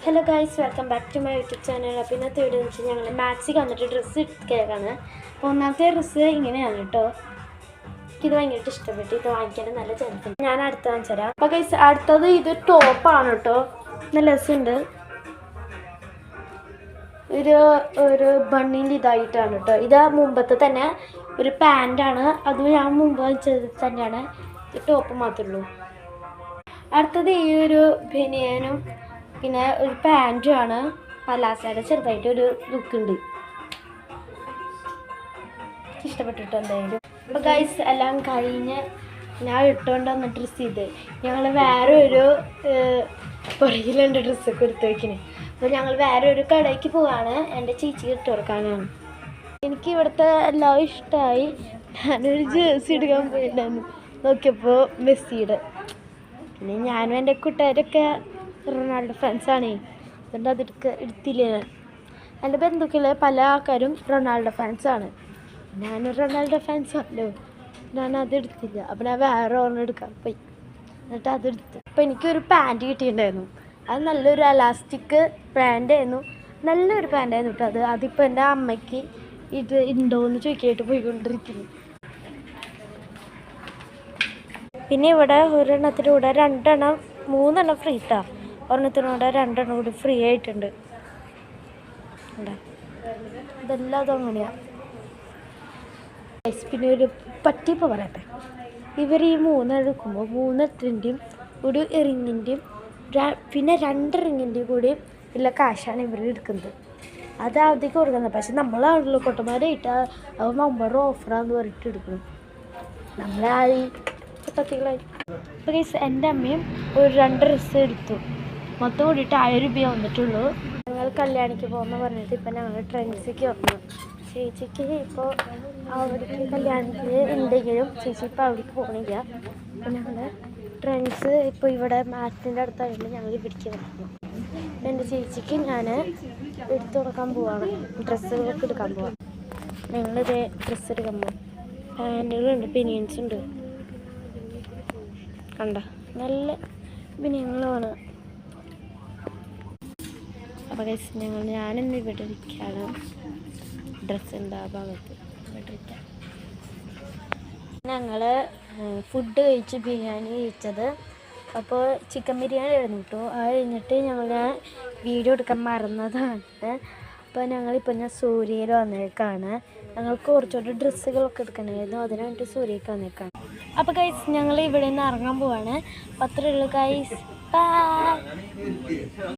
Hello guys, welcome back to my YouTube channel. അപ്പോൾ ഇന്നത്തെ video എന്ന് വെച്ചാൽ ഞങ്ങൾ മാക്സിക്ക് വന്നിട്ട് ഡ്രസ്സ് കേൾക്കാണ്. അപ്പോൾ ഒന്നാമത്തെ ഡ്രസ്സ് ഇങ്ങനെയാണ് കേട്ടോ. എനിക്കിത് ഭയങ്കരമായിട്ട് ഇഷ്ടപ്പെട്ടു. ഇത് വാങ്ങിക്കാൻ നല്ല ചാൻസ് ഉണ്ട്. ഞാൻ അടുത്ത് വാങ്ങിച്ചു തരാം. അപ്പോൾ ഗൈസ്, അടുത്തത് ഇത് ടോപ്പാണ് കേട്ടോ. നല്ല രസമുണ്ട്. ഒരു ബണ്ണിൻ്റെ ഇതായിട്ടാണ് കേട്ടോ. ഇത് മുമ്പത്തെ തന്നെ ഒരു പാൻറ്റാണ്. അത് ഞാൻ മുമ്പ് വാങ്ങിച്ചത് തന്നെയാണ്. ഇത് ടോപ്പ് മാത്രമേ ഉള്ളൂ. അടുത്തത് ഈ ഒരു ബനിയനും പിന്നെ ഒരു പാൻറ്റുമാണ്. പലാസയുടെ ചെറുതായിട്ട് ഒരു ലുക്കുണ്ട്. ഇഷ്ടപ്പെട്ടിട്ടോ എന്തായാലും. അപ്പോൾ ഗൈസ് എല്ലാം കഴിഞ്ഞ് ഞാൻ ഇട്ടുകൊണ്ട് വന്ന ഡ്രസ്സ് ഇത് ഞങ്ങൾ വേറെ ഒരു പുറകിലുണ്ട് ഡ്രസ്സൊക്കെ എടുത്ത് വയ്ക്കുന്നത്. അപ്പോൾ ഞങ്ങൾ വേറെ ഒരു കടയ്ക്ക് പോവാണ്. എൻ്റെ ചേച്ചി ഇട്ട് കൊടുക്കാനാണ്. എനിക്ക് ഇവിടുത്തെ എല്ലാം ഇഷ്ടമായി. ഞാനൊരു ജേഴ്സി എടുക്കാൻ പോയിട്ടുണ്ടായിരുന്നു. നോക്കിയപ്പോൾ മെസ്സിയുടെ. പിന്നെ ഞാനും എൻ്റെ കൂട്ടുകാരൊക്കെ റൊണാൾഡോ ഫാൻസാണേ. അതുകൊണ്ട് എടുത്തില്ല. എൻ്റെ ബന്ധുക്കൾ പല ആൾക്കാരും റൊണാൾഡോ ഫാൻസാണ്. ഞാനൊരു റൊണാൾഡോ ഫാൻസാണല്ലോ. ഞാനതെടുത്തില്ല. അപ്പം ഞാൻ വേറെ ഒരെണ്ണം എടുക്കാൻ പോയി. എന്നിട്ട് അതെടുത്ത്. അപ്പോൾ എനിക്കൊരു പാൻറ്റ് കിട്ടിയിട്ടുണ്ടായിരുന്നു. അത് നല്ലൊരു എലാസ്റ്റിക് പാൻറ്റായിരുന്നു. നല്ലൊരു പാൻറ്റായിരുന്നു കേട്ടോ. അതിപ്പോൾ എൻ്റെ അമ്മയ്ക്ക് ഇത് ഉണ്ടോയെന്ന് ചോദിക്കാനായിട്ട് പോയിക്കൊണ്ടിരിക്കുന്നു. പിന്നെ ഇവിടെ ഒരെണ്ണത്തിലൂടെ 3 ഫ്രീ ഇട്ടാ. ഒരെണ്ണത്തിനൂടെ 2 കൂടി ഫ്രീ ആയിട്ടുണ്ട്. ഇതെല്ലാം അതങ്ങനെയാണ്. പിന്നെ ഒരു പറ്റിപ്പോൾ പറയട്ടെ. ഇവർ ഈ 3 എടുക്കുമ്പോൾ 3 ഒരു റിങ്ങിൻ്റെയും പിന്നെ 2 റിങ്ങിൻ്റെയും കൂടി ഉള്ള കാശാണ് ഇവർ എടുക്കുന്നത്. അത് അവധിക്ക് കൊടുക്കുന്നത്. പക്ഷെ നമ്മളാണല്ലോ കൊട്ടന്മാരായിട്ടാ അവ നമ്പർ ഓഫറാന്ന് പറഞ്ഞിട്ട് എടുക്കണം. നമ്മളായി പത്തികളായി. അപ്പോൾ ഗൈസ്, എൻ്റെ അമ്മയും ഒരു 2 ഡ്രസ്സ് എടുത്തു. മൊത്തം കൂടിയിട്ട് 1000 രൂപ വന്നിട്ടുള്ളൂ. ഞങ്ങൾ കല്യാണിക്ക് പോകുമെന്ന് പറഞ്ഞിട്ട് ഇപ്പം ഞങ്ങൾ ട്രെൻഡ്സിക്ക് വന്നു. ചേച്ചിക്ക് ഇപ്പോൾ അവിടേക്ക് കല്യാണത്തിന് ഉണ്ടെങ്കിലും ചേച്ചി ഇപ്പോൾ അവിടേക്ക് പോകണില്ല. അപ്പോൾ ഞങ്ങൾ ട്രെൻഡ്സ് ഇപ്പോൾ ഇവിടെ മാറ്റിൻ്റെ അടുത്തായതുകൊണ്ട് ഞങ്ങൾ ഇവിടേക്ക് വന്നു. എൻ്റെ ചേച്ചിക്ക് ഞാൻ എടുത്തു കൊടുക്കാൻ പോവാണ്. ഡ്രസ്സുകളൊക്കെ എടുക്കാൻ പോവാം. ഞങ്ങളിതേ ഡ്രസ്സ് എടുക്കാൻ പോവാം. പാൻറ്റുകളുണ്ട്, ബനിയൻസ് ഉണ്ട്. കണ്ട നല്ല ബനിയനുകളാണ്. അപ്പോൾ ഗൈസ്, ഞാനിന്ന് ഇവിടെ ഇരിക്കുകയാണ്. ഡ്രസ്സ് ഉണ്ട് ആ ഭാഗത്ത് ഇവിടെ ഇരിക്കാം. ഞങ്ങൾ ഫുഡ് കഴിച്ച് ബിരിയാണി കഴിച്ചത്. അപ്പോൾ ചിക്കൻ ബിരിയാണി ആയിരുന്നു കേട്ടോ. അത് കഴിഞ്ഞിട്ട് ഞങ്ങൾ വീഡിയോ എടുക്കാൻ മറന്നതാണ്. അപ്പോൾ ഞങ്ങളിപ്പോൾ സൂര്യയിൽ വന്നേക്കാണ്. ഞങ്ങൾക്ക് കുറച്ചുകൂടി ഡ്രസ്സുകളൊക്കെ എടുക്കണമായിരുന്നു. അതിന് വേണ്ടിയിട്ട് സൂര്യക്ക് വന്നേക്കാണ്. അപ്പോൾ ഗൈസ്, ഞങ്ങൾ ഇവിടെ നിന്ന് ഇറങ്ങാൻ പോവാണ്. 10 ഗൈസ്. ബൈ.